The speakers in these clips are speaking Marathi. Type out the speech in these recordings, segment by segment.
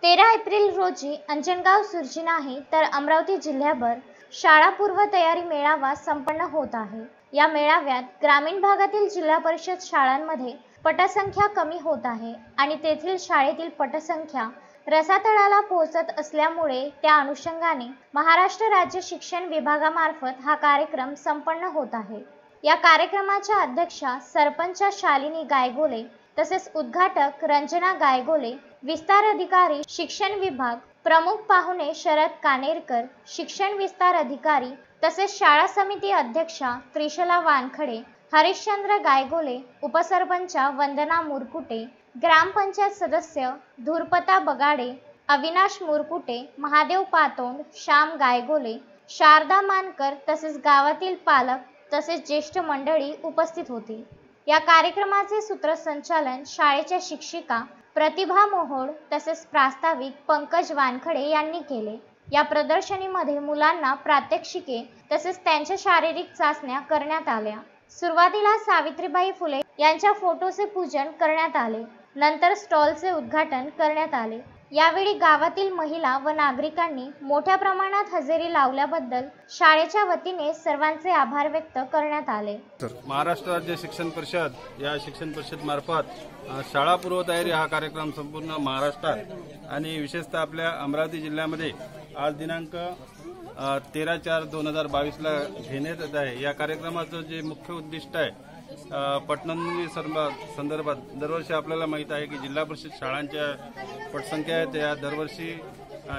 13 एप्रिल रोजी अंजनगाव सुर्जी नाही तर अमरावती जिल्ह्याभर शाळा पूर्व तयारी मेळावा संपन्न होत आहे। या मेळाव्यात ग्रामीण भागातील जिल्हा परिषद शाळांमध्ये पटसंख्या कमी होत आहे आणि तेथील शाळेतील पटसंख्या रसातळाला पोहोचत असल्यामुळे त्या अनुषंगाने महाराष्ट्र राज्य शिक्षण विभागामार्फत हा कार्यक्रम संपन्न होत आहे। या कार्यक्रमाच्या अध्यक्षा सरपंच शालिनी गायगोले तसेच उद्घाटक रंजना गायगोले, विस्तार अधिकारी शिक्षण विभाग, प्रमुख पाहुणे शरद कानेरकर शिक्षण विस्तार अधिकारी तसेच शाळा समिती अध्यक्षा त्रिशला वानखडे, हरिश्चंद्र गायगोले, उपसरपंच वंदना मुरकुटे, ग्रामपंचायत सदस्य धुरपता बगाडे, अविनाश मुरकुटे, महादेव पातोंड, श्याम गायगोले, शारदा मानकर तसेच गावातील पालक तसेच ज्येष्ठ मंडळी उपस्थित होती। या कार्यक्रमाचे सूत्रसंचालन शाळेच्या शिक्षिका प्रतिभा मोहोड तसेच प्रास्ताविक पंकज वानखडे यांनी केले। या प्रदर्शनीमध्ये मुलांना प्रात्यक्षिके तसेच त्यांच्या शारीरिक चाचण्या करण्यात आल्या। सुरुवातीला सावित्रीबाई फुले यांच्या फोटोचे पूजन करण्यात आले, नंतर स्टॉलचे उद्घाटन करण्यात आले। यावेळी गावातील महिला व नागरिकांनी मोठ्या प्रमाणात हजेरी लावल्याबद्दल शाळेच्या वतीने सर्वांचे आभार व्यक्त करण्यात आले। महाराष्ट्र राज्य शिक्षण परिषद या शिक्षण परिषद मार्फत शाळा पूर्व तयारी हा कार्यक्रम संपूर्ण महाराष्ट्रात आणि विशेषतः आपल्या अमरावती जिल्ह्यामध्ये आज दिनांक 13/4/2022 ला घेण्यात येत आहे। या कार्यक्रमाचं जे मुख्य उद्दिष्ट आहे पटनोंदणी संदर्भात दरवर्षी आपल्याला माहित आहे की जिल्हा परिषद शाळांच्या पटसंख्या आहेत त्या दरवर्षी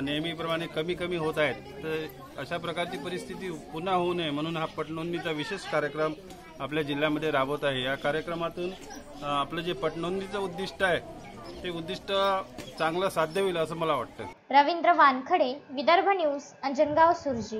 नेहमीप्रमाणे कमी होत आहेत। तर अशा प्रकारची परिस्थिती पुन्हा होऊ नये म्हणून हा पटनोंदणीचा विशेष कार्यक्रम आपल्या जिल्ह्यामध्ये राबवत आहे। या कार्यक्रमातून आपलं जे पटनोंदणीचं उद्दिष्ट आहे ते उद्दिष्ट चांगलं साध्य होईल असं मला वाटतं। रवींद्र वानखडे, विदर्भ न्यूज, अंजनगाव सुर्जी।